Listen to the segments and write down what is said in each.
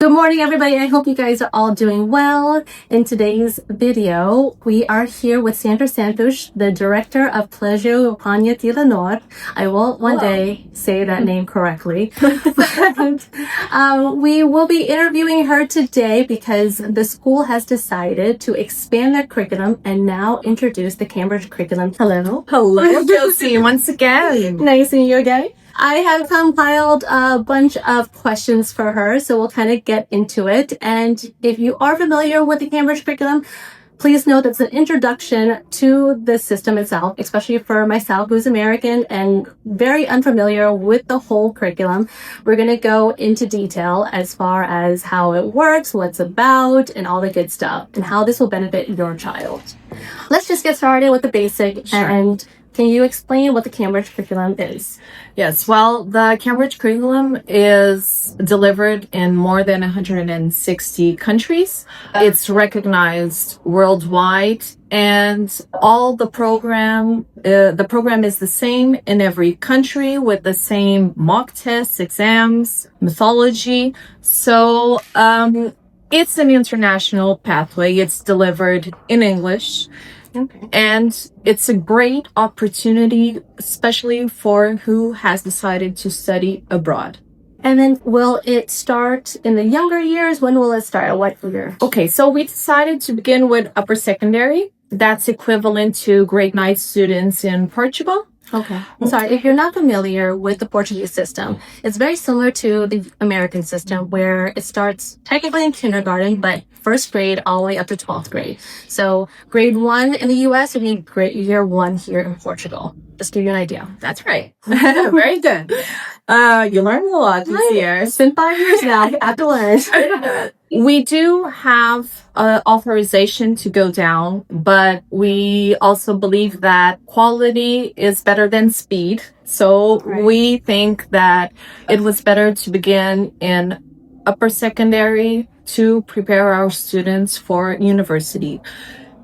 Good morning, everybody. I hope you guys are all doing well. In today's video, we are here with Sandra Santos, the director of Colégio Rainha D. Leonor. I will one day say that name correctly. We will be interviewing her today because the school has decided to expand their curriculum and now introduce the Cambridge curriculum. Hello. Hello, Josie, once again. Nice seeing you again. I have compiled a bunch of questions for her, so we'll kind of get into it. And if you are familiar with the Cambridge curriculum, please note it's an introduction to the system itself, especially for myself, who's American and very unfamiliar with the whole curriculum. We're going to go into detail as far as how it works, what it's about, and all the good stuff, and how this will benefit your child. Let's just get started with the basic. Sure. And can you explain what the Cambridge curriculum is? Yes, well, the Cambridge curriculum is delivered in more than 160 countries. It's recognized worldwide, and all the program is the same in every country with the same mock tests, exams, methodology. So, it's an international pathway. It's delivered in English. Okay. And it's a great opportunity, especially for who has decided to study abroad. And then will it start in the younger years? When will it start? At what year? Okay, so we decided to begin with upper secondary. That's equivalent to grade 9 students in Portugal. Okay. I'm sorry, if you're not familiar with the Portuguese system, it's very similar to the American system where it starts technically in kindergarten, but first grade all the way up to 12th grade. So grade 1 in the US would be grade year 1 here in Portugal. Just to give you an idea. That's right. Very good. You learned a lot this year. It's been 5 years now. I have to learn. We do have authorization to go down, but we also believe that quality is better than speed. So we think that it was better to begin in upper secondary to prepare our students for university.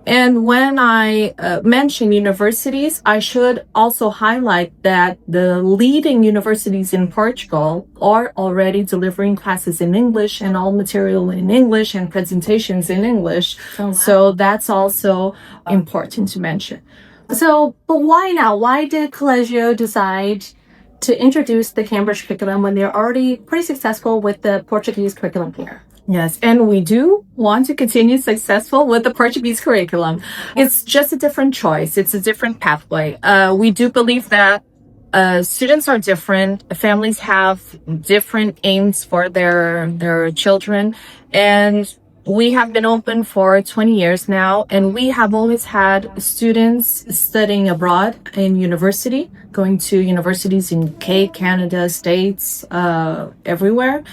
And when I mention universities, I should also highlight that the leading universities in Portugal are already delivering classes in English and all material in English and presentations in English. Oh, wow. So that's also important to mention. So, but why now? Why did Colégio decide to introduce the Cambridge curriculum when they're already pretty successful with the Portuguese curriculum here? Yes, and we do want to continue successful with the Portuguese curriculum. It's just a different choice. It's a different pathway. We do believe that students are different. Families have different aims for their children. And we have been open for 20 years now, and we have always had students studying abroad in university, going to universities in UK, Canada, States, everywhere.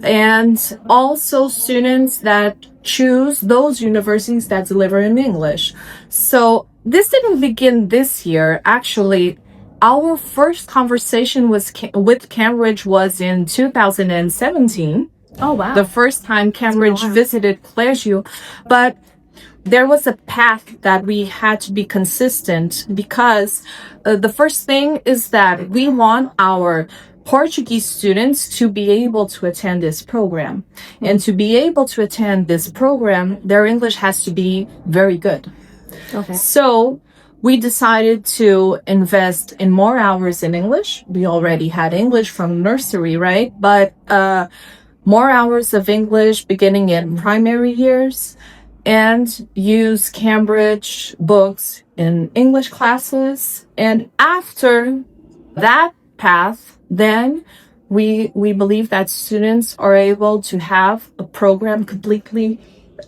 And also students that choose those universities that deliver in English. So this didn't begin this year. Actually, our first conversation with Cambridge was in 2017. Oh, wow. The first time Cambridge visited Colégio. But there was a path that we had to be consistent because the first thing is that we want our Portuguese students to be able to attend this program. And to be able to attend this program, their English has to be very good. Okay. So we decided to invest in more hours in English. We already had English from nursery, right? But more hours of English beginning in primary years, and use Cambridge books in English classes. And after that path, then we believe that students are able to have a program completely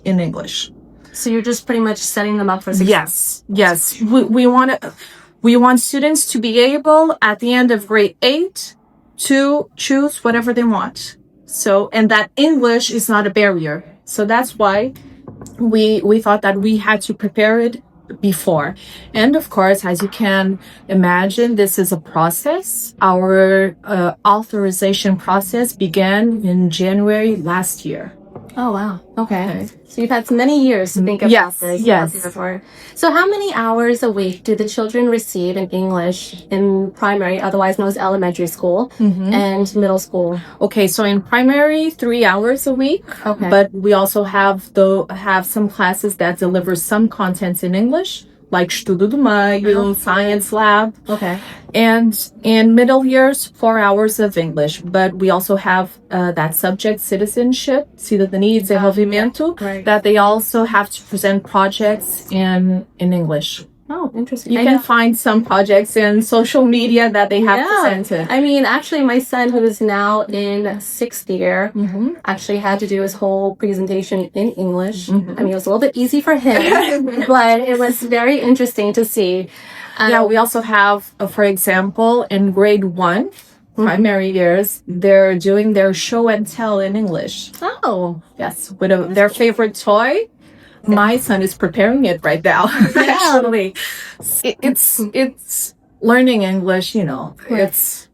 in English. So you're just pretty much setting them up for success. Yes. We want students to be able at the end of grade 8 to choose whatever they want. So, and that English is not a barrier. So that's why we thought that we had to prepare it before. And of course, as you can imagine, this is a process. Our authorization process began in January last year. Oh, wow. Okay. So you've had many years to think about Yes, this. yes. Before. So how many hours a week do the children receive in English in primary, otherwise known as elementary school, and middle school? Okay, so in primary, 3 hours a week. Okay. But we also have some classes that deliver some contents in English, like Estudo do Meio, Science Lab. Okay. And in middle years, 4 hours of English. But we also have that subject, citizenship, cidadania e desenvolvimento, that they also have to present projects in English. Oh, interesting. You can find some projects in social media that they have presented. I mean, actually, my son, who is now in sixth year, actually had to do his whole presentation in English. I mean, it was a little bit easy for him, but it was very interesting to see. Yeah, we also have, for example, in grade 1, primary years, they're doing their show and tell in English. Oh. Yes, with their favorite toy. My son is preparing it right now. Actually, it's learning English. You know, it's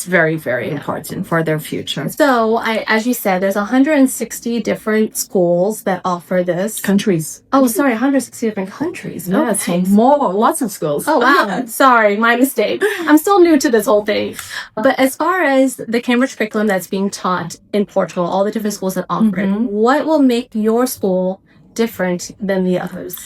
very, very important for their future. So, as you said, there's 160 different schools that offer this. Countries. Oh, sorry, 160 different countries. Yes, Okay. lots of schools. Oh, wow. Sorry, my mistake. I'm still new to this whole thing. But as far as the Cambridge curriculum that's being taught in Portugal, all the different schools that offer it, what will make your school different than the others?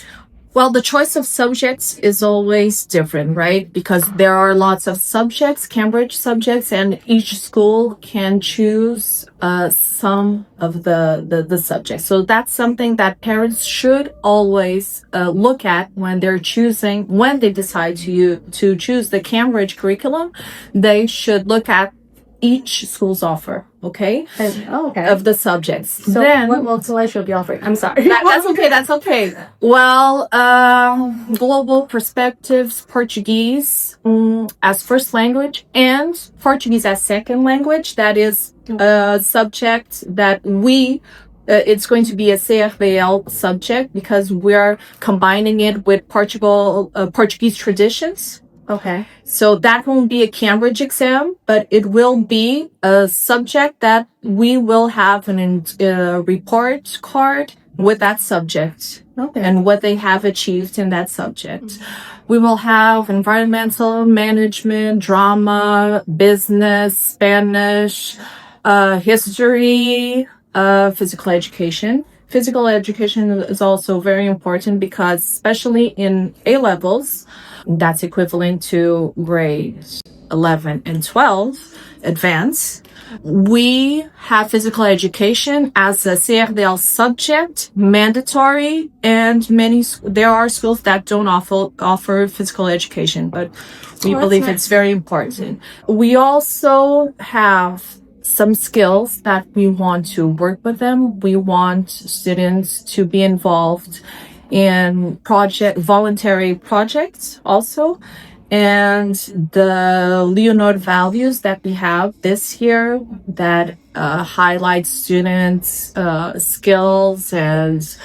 Well, the choice of subjects is always different, right? Because there are lots of subjects, Cambridge subjects, and each school can choose some of the subjects. So that's something that parents should always look at when they decide to choose the Cambridge curriculum. They should look at each school's offer, okay? Of the subjects. So then, what will Colégio be offering? I'm sorry. That's okay. Well, global perspectives, Portuguese as first language and Portuguese as second language. That is a subject that it's going to be a CRDL subject because we're combining it with Portuguese traditions. Okay. So that won't be a Cambridge exam, but it will be a subject that we will have a report card with that subject and what they have achieved in that subject. We will have environmental management, drama, business, Spanish, history, physical education. Physical education is also very important because especially in A-levels, that's equivalent to grades 11 and 12, advanced. We have physical education as a CRDL subject, mandatory, and there are schools that don't offer physical education, but we believe it's very important. We also have some skills that we want to work with them. We want students to be involved in voluntary projects also. And the Leonor values that we have this year that highlight students' skills and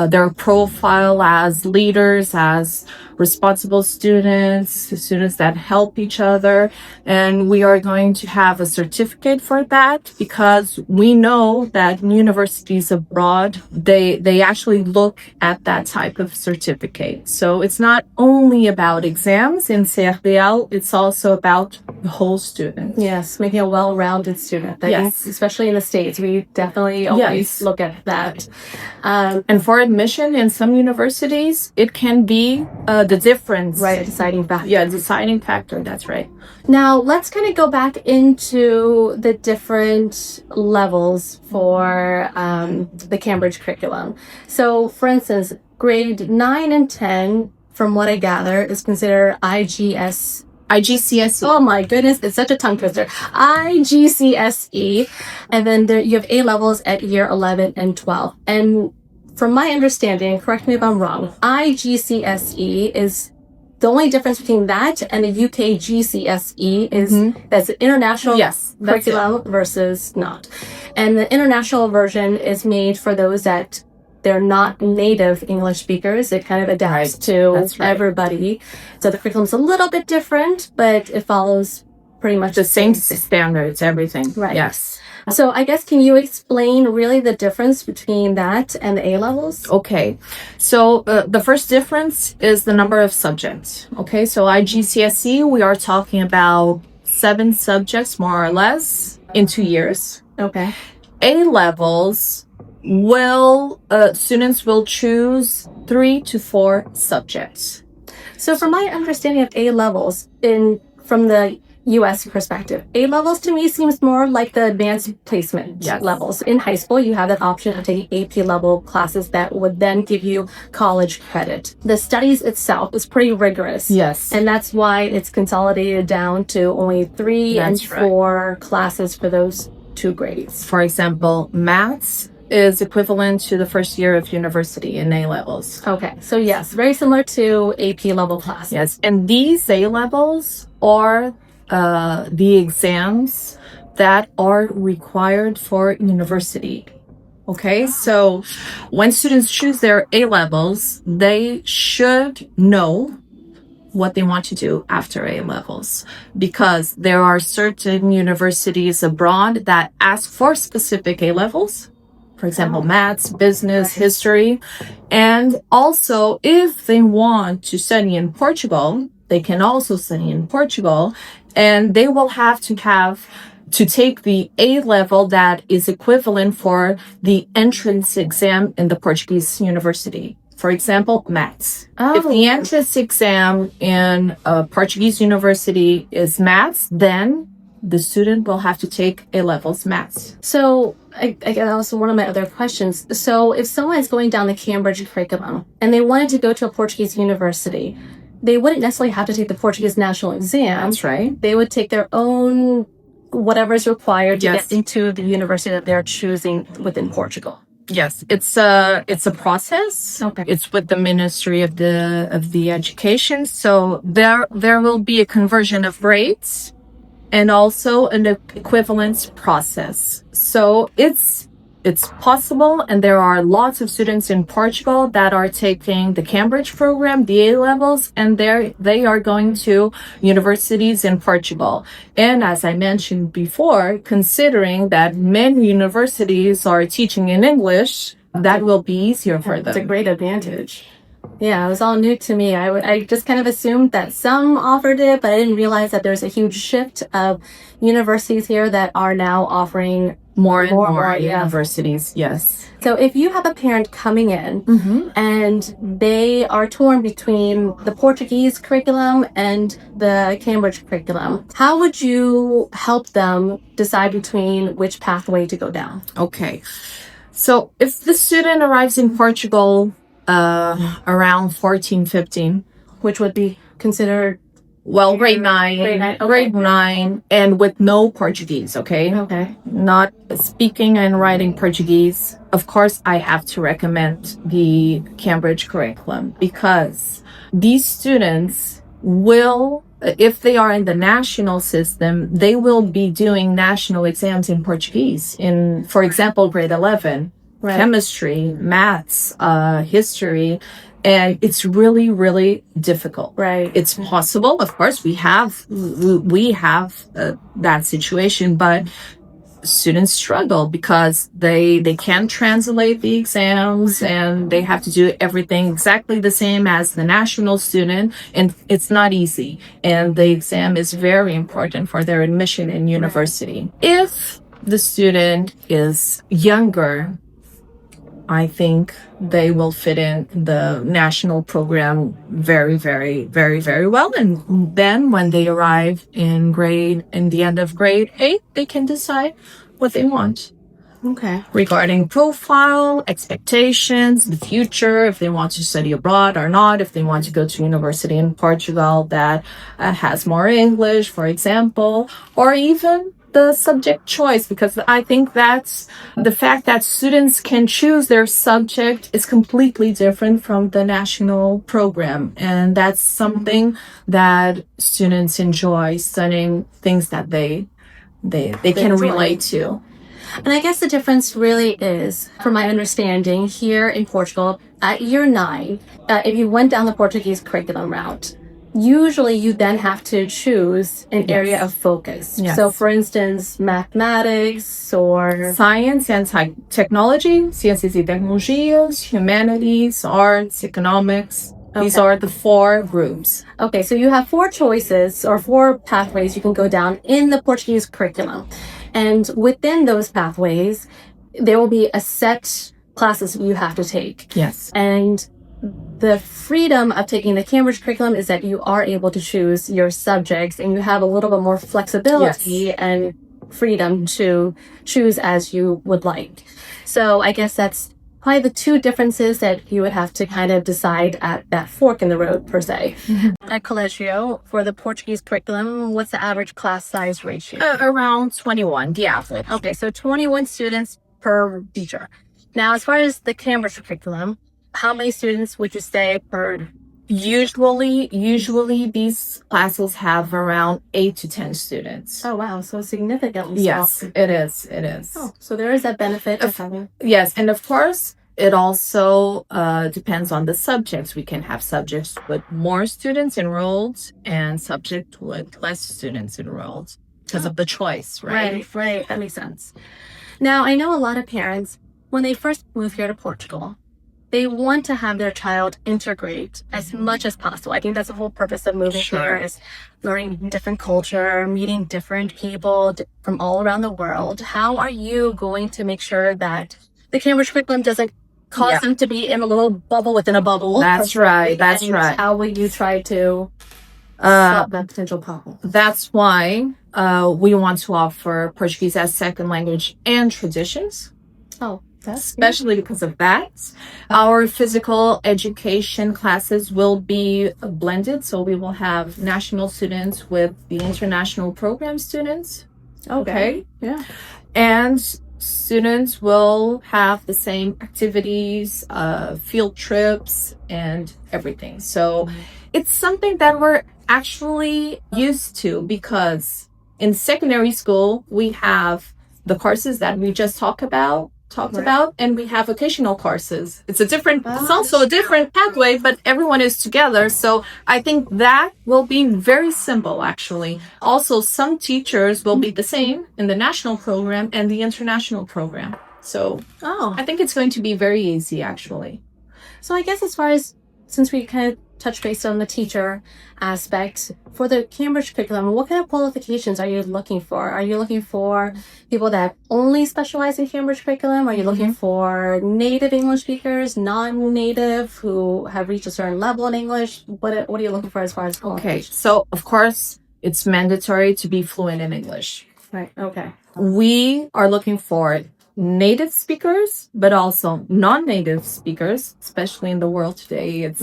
their profile as leaders, as responsible students that help each other. And we are going to have a certificate for that because we know that in universities abroad, they actually look at that type of certificate. So it's not only about exams in CRDL, it's also about the whole student. Yes, making a well-rounded student. Yes. Especially in the States, we definitely always look at that. And for admission in some universities, it can be the difference. Right, a deciding factor. Yeah, deciding factor, that's right. Now, let's kind of go back into the different levels for the Cambridge curriculum. So, for instance, grade 9 and 10, from what I gather, is considered IGCSE. Oh my goodness, it's such a tongue twister. IGCSE. And then you have A levels at year 11 and 12. And from my understanding, correct me if I'm wrong, IGCSE is the only difference between that and the UK GCSE is that's the international curriculum versus not. And the international version is made for those that they're not native English speakers. It kind of adapts to everybody. So the curriculum's a little bit different, but it follows pretty much the same standards, everything. Right. Yes. So I guess, can you explain really the difference between that and the A levels? Okay, so the first difference is the number of subjects. Okay, so IGCSE, we are talking about 7 subjects more or less in 2 years. Okay. A levels will students will choose 3 to 4 subjects. So from my understanding of A levels from the US perspective, A levels to me seems more like the advanced placement levels. In high school, you have that option of taking AP level classes that would then give you college credit. The studies itself is pretty rigorous. Yes. And that's why it's consolidated down to only 3 and 4 classes for those 2 grades. For example, maths is equivalent to the first year of university in A levels. Okay, so yes, very similar to AP level classes. Yes, and these A levels are the exams that are required for university. Okay, so when students choose their A levels, they should know what they want to do after A levels, because there are certain universities abroad that ask for specific A levels. For example, maths, business, history. And also, if they want to study in Portugal, they can also study in Portugal, and they will have to take the A level that is equivalent for the entrance exam in the Portuguese university. For example, maths. If the entrance exam in a Portuguese university is maths, then the student will have to take A levels maths. So that was one of my other questions. So if someone is going down the Cambridge curriculum and they wanted to go to a Portuguese university, they wouldn't necessarily have to take the Portuguese national exam. That's right. They would take their own whatever is required to get into the university that they're choosing within Portugal. Yes, it's a process. Okay. It's with the Ministry of the Education. So there will be a conversion of grades and also an equivalence process. So it's possible, and there are lots of students in Portugal that are taking the Cambridge program, the A levels, and they are going to universities in Portugal. And as I mentioned before, considering that many universities are teaching in English, that will be easier for them. It's a great advantage. Yeah, it was all new to me. I just kind of assumed that some offered it, but I didn't realize that there's a huge shift of universities here that are now offering more and more universities. Yes. So if you have a parent coming in and they are torn between the Portuguese curriculum and the Cambridge curriculum, how would you help them decide between which pathway to go down? Okay. So if the student arrives in Portugal around 14, 15, which would be considered grade 9, and with no Portuguese, okay? Not speaking and writing Portuguese. Of course, I have to recommend the Cambridge curriculum, because these students will, if they are in the national system, they will be doing national exams in Portuguese in, for example, grade 11. Right. Chemistry, maths, history, and it's really, really difficult. Right. It's possible, of course. We have that situation, but students struggle because they can't translate the exams, and they have to do everything exactly the same as the national student, and it's not easy. And the exam is very important for their admission in university. If the student is younger, I think they will fit in the national program very, very, very, very well. And then when they arrive in the end of grade 8, they can decide what they want. Okay. Regarding profile, expectations, the future, if they want to study abroad or not, if they want to go to university in Portugal that has more English, for example, or even the subject choice, because I think that's the fact that students can choose their subject is completely different from the national program. And that's something that students enjoy, studying things that they can relate to. And I guess the difference really is, from my understanding, here in Portugal, at year 9, if you went down the Portuguese curriculum route, usually you then have to choose an area of focus. Yes. So, for instance, mathematics or Science and technology, ciências e tecnologias, humanities, arts, economics. These are the 4 groups. Okay, so you have 4 choices or 4 pathways you can go down in the Portuguese curriculum. And within those pathways, there will be a set classes you have to take. Yes. And the freedom of taking the Cambridge curriculum is that you are able to choose your subjects and you have a little bit more flexibility and freedom to choose as you would like. So I guess that's probably the 2 differences that you would have to kind of decide at that fork in the road, per se. At Colégio, for the Portuguese curriculum, what's the average class size ratio? Around 21, the average. Okay, so 21 students per teacher. Now, as far as the Cambridge curriculum, how many students would you say per? Usually these classes have around 8 to 10 students. Oh, wow. So significantly. Yes, it is. Oh, so there is that benefit of having. Yes, and of course, it also depends on the subjects. We can have subjects with more students enrolled and subject with less students enrolled because of the choice, right? Right. That makes sense. Now, I know a lot of parents, when they first move here to Portugal, they want to have their child integrate as much as possible. I think that's the whole purpose of moving here is learning different culture, meeting different people from all around the world. How are you going to make sure that the Cambridge curriculum doesn't cause them to be in a little bubble within a bubble? That's right. How will you try to stop that potential problem? That's why we want to offer Portuguese as second language and traditions. Oh. Especially because of that. Our physical education classes will be blended. So we will have national students with the international program students. Okay. Yeah. And students will have the same activities, field trips, and everything. So it's something that we're actually used to because in secondary school, we have the courses that we just talked about, and we have vocational courses. It's also a different pathway, but everyone is together. So I think that will be very simple, actually. Also, some teachers will be the same in the national program and the international program. So I think it's going to be very easy, actually. So I guess since we kind of touch base on the teacher aspect, for the Cambridge curriculum, what kind of qualifications are you looking for? Are you looking for people that only specialize in Cambridge curriculum? Are you looking for native English speakers, non-native, who have reached a certain level in English? What are you looking for as far as qualifications? Okay, so of course, it's mandatory to be fluent in English. Right, okay. We are looking for native speakers, but also non-native speakers, especially in the world today. It's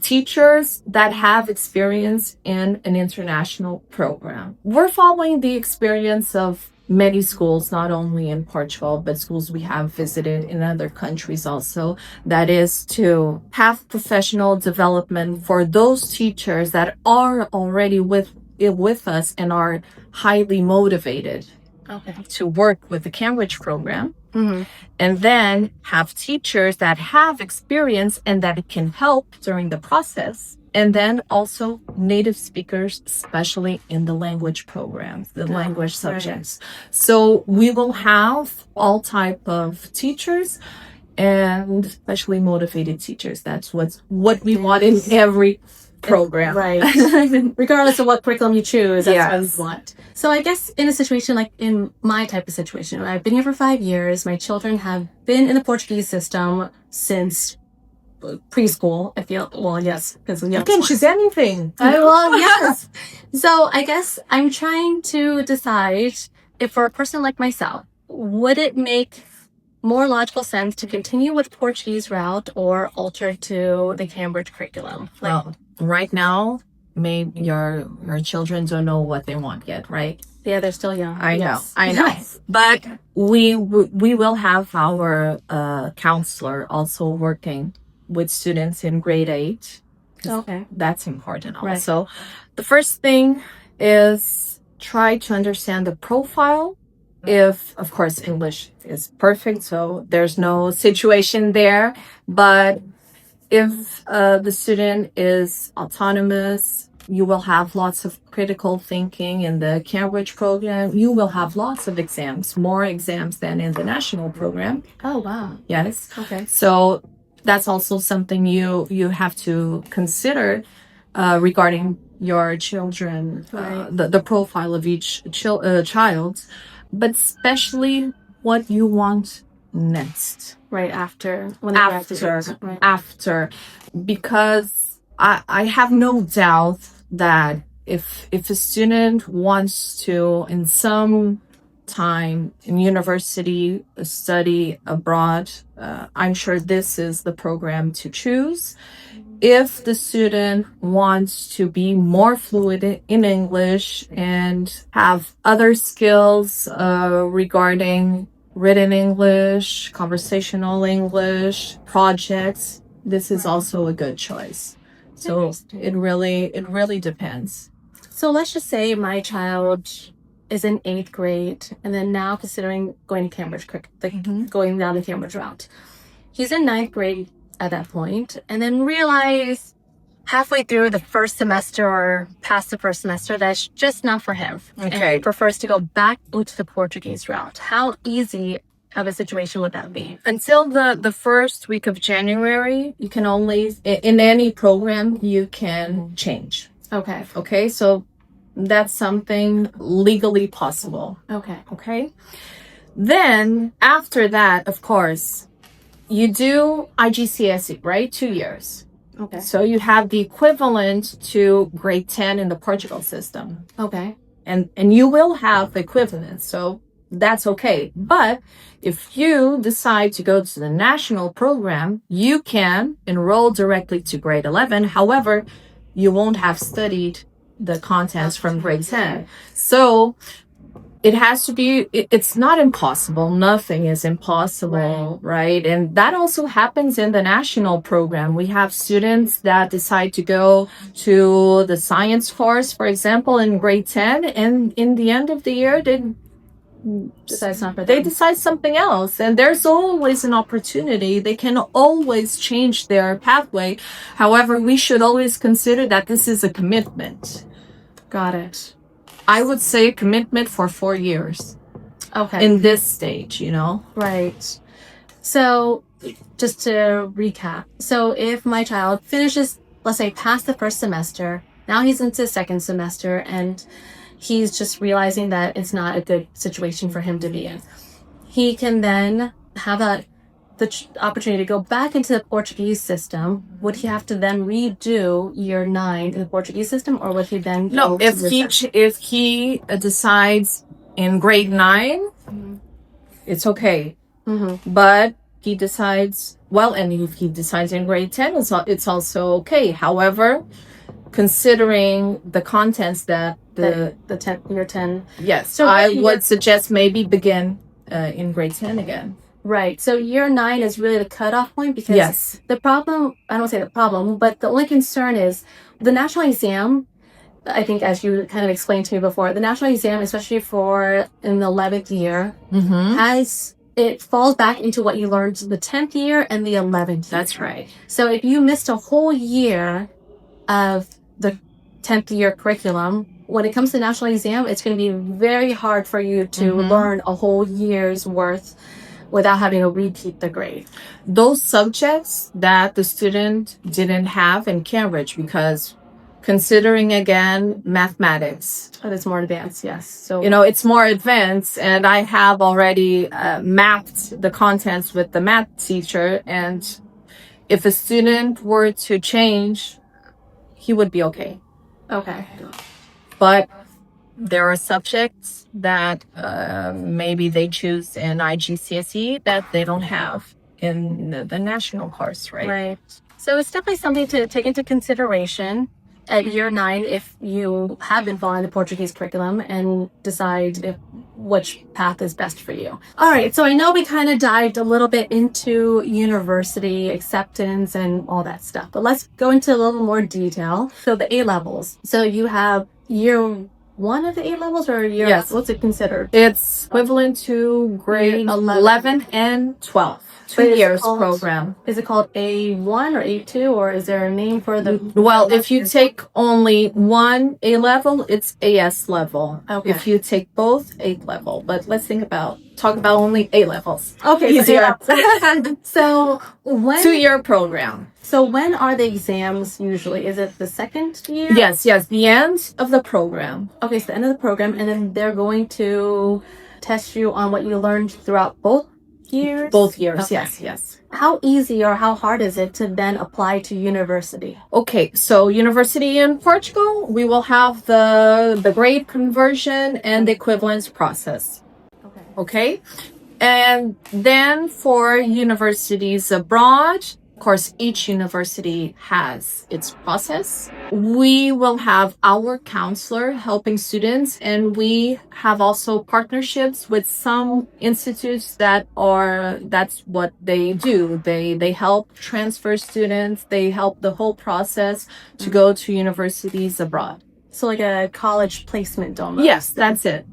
teachers that have experience in an international program. We're following the experience of many schools, not only in Portugal, but schools we have visited in other countries also. That is to have professional development for those teachers that are already with us and are highly motivated to work with the Cambridge program, and then have teachers that have experience and that can help during the process, and then also native speakers, especially in the language programs, the language subjects. So we will have all type of teachers, and especially motivated teachers. That's what we want in every program. Right. Regardless of what curriculum you choose, that's what you want. So I guess in a situation like in my type of situation, I've been here for 5 years. My children have been in the Portuguese system since preschool. I feel, yes. Because you can choose anything. Yes. So I guess I'm trying to decide if for a person like myself, would it make more logical sense to continue with Portuguese route or alter to the Cambridge curriculum? Well, right now, maybe your children don't know what they want yet, right? Yeah, they're still young. I know. But we will have our counselor also working with students in grade 8. Okay. That's important also. Right. The first thing is try to understand the profile. If, of course, English is perfect, so there's no situation there. But If the student is autonomous, you will have lots of critical thinking in the Cambridge program. You will have lots of exams, more exams than in the national program. Oh, wow. Yes. Okay. So that's also something you have to consider regarding your children, Right. the profile of each child, but especially what you want next. Right after when they graduate. Right. After, because I have no doubt that if a student wants to in some time in university study abroad, I'm sure this is the program to choose. If the student wants to be more fluid in English and have other skills regarding written English, conversational English, projects, this is also a good choice. So it really depends. So let's just say my child is in 8th grade and then now considering going to Cambridge, going down the Cambridge route. He's in 9th grade at that point and then realize halfway through the first semester or past the first semester that's just not for him. Okay. And prefers to go back into the Portuguese route. How easy of a situation would that be? Until the first week of January, you can only, in any program, you can change. Okay. Okay, so that's something legally possible. Okay. Okay. Then after that, of course, you do IGCSE, right? 2 years. Okay. So you have the equivalent to grade 10 in the Portugal system. Okay. And you will have equivalent. So that's okay. But if you decide to go to the national program, you can enroll directly to grade 11. However, you won't have studied the contents from grade 10. So it has to be, it's not impossible. Nothing is impossible, right? And that also happens in the national program. We have students that decide to go to the science course, for example, in grade 10. And in the end of the year, they decide something else. And there's always an opportunity. They can always change their pathway. However, we should always consider that this is a commitment. Got it. I would say commitment for 4 years. Okay. In this stage, you know? Right. So just to recap. So if my child finishes, let's say, past the first semester, now he's into the second semester and he's just realizing that it's not a good situation for him to be in. He can then have the opportunity to go back into the Portuguese system. Would he have to then redo year 9 in the Portuguese system, or would he then No, if he decides in grade 9, it's okay. But he decides, well, and if he decides in grade 10, it's also okay. However, considering the contents that the year 10. Yes, so I would suggest maybe begin in grade 10 again. Right. So year 9 is really the cutoff point because the problem, I don't say the problem, but the only concern is the national exam. I think, as you kind of explained to me before, the national exam, especially for in the 11th year, it falls back into what you learned the 10th year and the 11th year. That's right. So if you missed a whole year of the 10th year curriculum, when it comes to the national exam, it's going to be very hard for you to learn a whole year's worth without having to repeat the grade. Those subjects that the student didn't have in Cambridge, because considering again mathematics, it's more advanced, yes. So it's more advanced, and I have already mapped the contents with the math teacher, and if a student were to change, he would be okay. Okay. But there are subjects that maybe they choose in IGCSE that they don't have in the national course, right? Right. So it's definitely something to take into consideration at year 9 if you have been following the Portuguese curriculum and decide which path is best for you. All right. So I know we kind of dived a little bit into university acceptance and all that stuff, but let's go into a little more detail. So the A levels. So you have year 1 of the A levels, or year? Yes. What's it considered? It's equivalent to grade 11 and 12. 2 years program. Is it called A1 or A2, or is there a name for the? Well, if you take only one A level, it's AS level. Okay. If you take both, A level. But let's talk about only A levels. Okay, Easier. So when 2-year program. So when are the exams usually? Is it the second year? Yes, the end of the program. Okay, so the end of the program, and then they're going to test you on what you learned throughout both years? Both years, Okay. yes. How easy or how hard is it to then apply to university? Okay, so university in Portugal, we will have the grade conversion and the equivalence process. Okay? And then for universities abroad, of course, each university has its process. We will have our counselor helping students, and we have also partnerships with some institutes that's what they do. They help transfer students, they help the whole process to go to universities abroad. So like a college placement almost. Yes, that's it.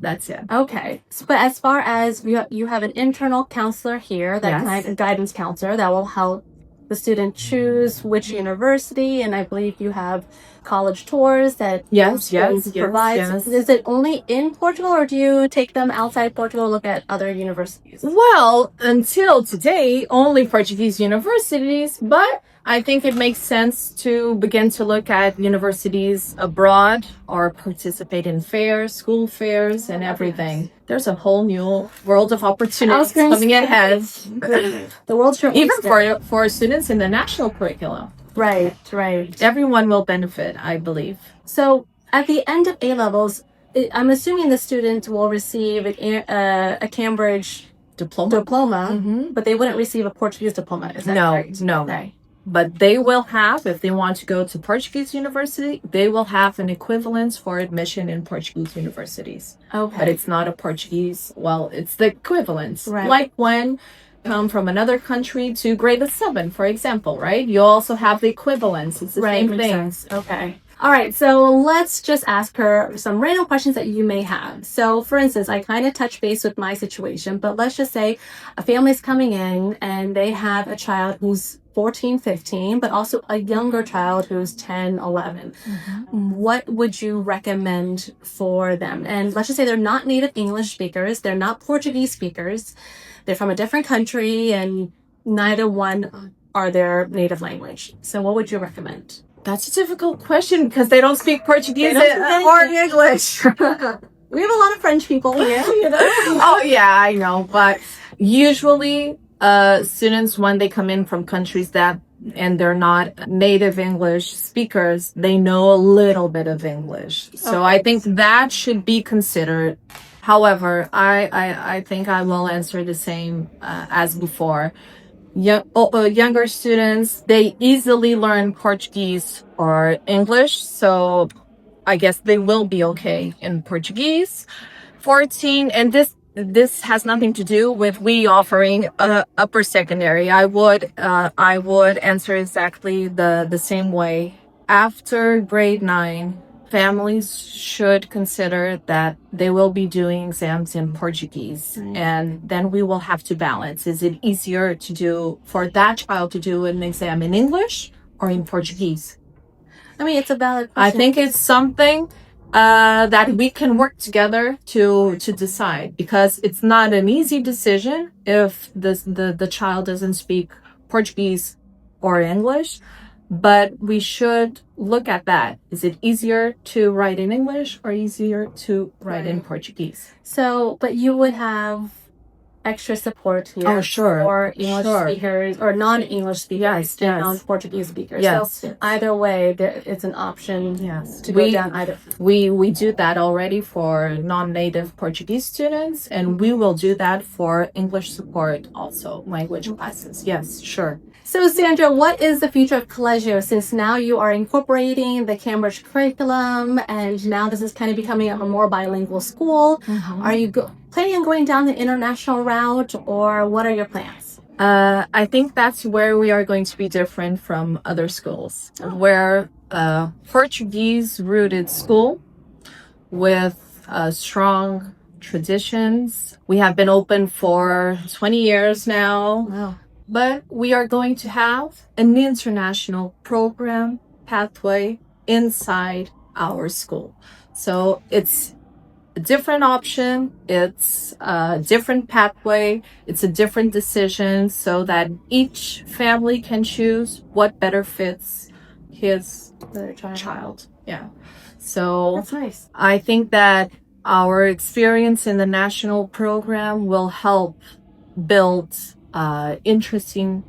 Okay. But as far as you have an internal counselor here, that Yes. a guidance counselor that will help the student choose which university, and I believe you have college tours that Yes. provides. Is it only in Portugal, or do you take them outside Portugal, look at other universities? Well, until today, only Portuguese universities, but I think it makes sense to begin to look at universities abroad or participate in fairs, school fairs, and everything. There's a whole new world of opportunities coming ahead. The world's your Even for students in the national curriculum. Right. Everyone will benefit, I believe. So at the end of A levels, I'm assuming the student will receive a Cambridge diploma, but they wouldn't receive a Portuguese diploma. Is that right? No. Okay. But they will have, if they want to go to Portuguese university, they will have an equivalence for admission in Portuguese universities. Okay. But it's not a Portuguese, it's the equivalence. Right. Like when you come from another country to grade 7, for example, right? You also have the equivalence. It's the same thing. Okay. All right, so let's just ask her some random questions that you may have. So, for instance, I kind of touch base with my situation, but let's just say a family's coming in and they have a child who's 14, 15, but also a younger child who's 10, 11. Mm-hmm. What would you recommend for them? And let's just say they're not native English speakers, they're not Portuguese speakers, they're from a different country, and neither one are their native language. So what would you recommend? That's a difficult question because they don't speak Portuguese or English. We have a lot of French people here. Oh, yeah, I know. But usually students, when they come in from countries and they're not native English speakers, they know a little bit of English. So I think that should be considered. However, I think I will answer the same as before. Younger students, they easily learn Portuguese or English, so I guess they will be okay in Portuguese. 14, and this has nothing to do with we offering upper secondary. I would answer exactly the same way. After grade 9, families should consider that they will be doing exams in Portuguese, and then we will have to balance. Is it easier for that child to do an exam in English or in Portuguese? I mean, it's a valid question. I think it's something that we can work together to decide, because it's not an easy decision if the child doesn't speak Portuguese or English. But we should look at that. Is it easier to write in English or easier to write in Portuguese? So, but you would have extra support here. Oh, sure. For English speakers or non-English speakers and non-Portuguese speakers. Yes. So either way, it's an option to go down either. We do that already for non-native Portuguese students, and we will do that for English support also, language classes. Yes, sure. So, Sandra, what is the future of Colégio, since now you are incorporating the Cambridge curriculum and now this is kind of becoming a more bilingual school? Mm-hmm. Are you planning on going down the international route, or what are your plans? I think that's where we are going to be different from other schools. We're a Portuguese-rooted school with strong traditions. We have been open for 20 years now. Wow. but we are going to have an international program pathway inside our school. So it's a different option, it's a different pathway, it's a different decision so that each family can choose what better fits his child. Yeah. So That's nice. I think that our experience in the national program will help build interesting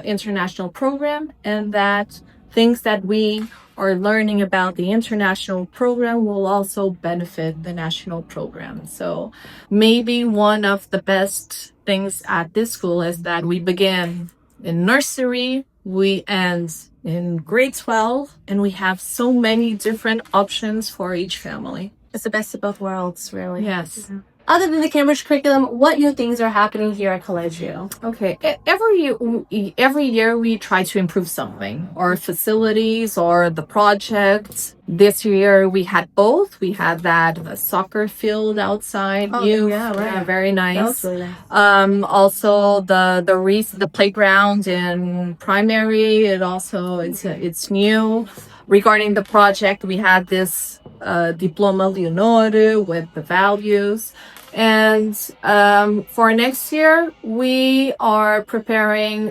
international program, and that things that we are learning about the international program will also benefit the national program. So maybe one of the best things at this school is that we begin in nursery, we end in grade 12, and we have so many different options for each family. It's the best of both worlds, really. Yes. Other than the Cambridge curriculum, what new things are happening here at Collegio? Okay. Every year we try to improve something, or facilities or the projects. This year we had both. We had that soccer field outside. Oh, yeah, right. Yeah, very nice. That was really nice. Also the playground in primary. It's new. Regarding the project, we had this diploma Leonor with the values. And for next year, we are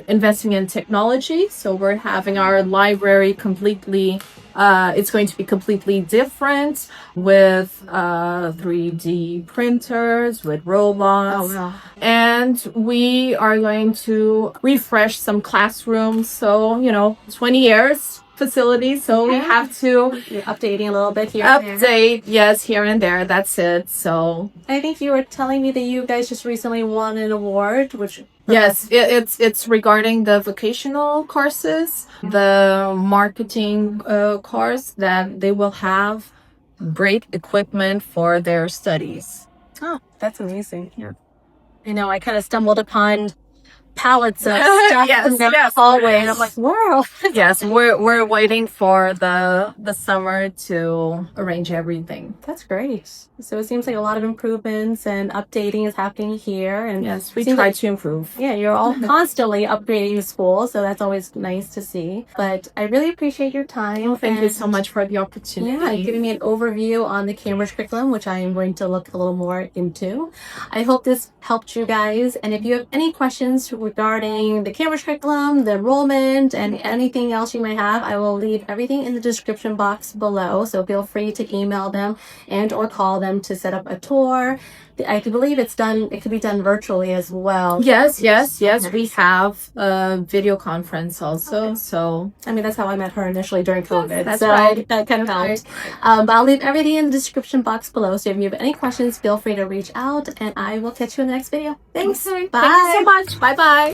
investing in technology. So we're having our library completely, it's going to be completely different with 3D printers, with robots. Oh, wow. And we are going to refresh some classrooms. So, 20 years facility, so we have to You're updating a little bit here and there. update, yes, here and there. That's it. So I think you were telling me that you guys just recently won an award, which yes, it's regarding the vocational courses, the marketing course, that they will have great equipment for their studies. Oh, that's amazing. Yeah. I kind of stumbled upon pallets of stuff Yes, in the yes. hallway, and I'm like, wow. Yes, we're waiting for the summer to arrange everything. That's great. So it seems like a lot of improvements and updating is happening here. And Yes, we seems try like- to improve. Yeah, you're all constantly upgrading the school, so that's always nice to see. But I really appreciate your time. Thank you and- so much for the opportunity. Yeah, giving me an overview on the Cambridge curriculum, which I am going to look a little more into. I hope this helped you guys. And if you have any questions regarding the Cambridge curriculum, the enrollment, and anything else you may have, I will leave everything in the description box below. So feel free to email them and or call them to set up a tour. I believe it could be done virtually as well. Yes. We have a video conference also. Okay. So I mean, that's how I met her initially during COVID. That's so right. that kind of helped. But I'll leave everything in the description box below. So if you have any questions, feel free to reach out, and I will catch you in the next video. Thanks. Thank you Bye. so much. Bye bye.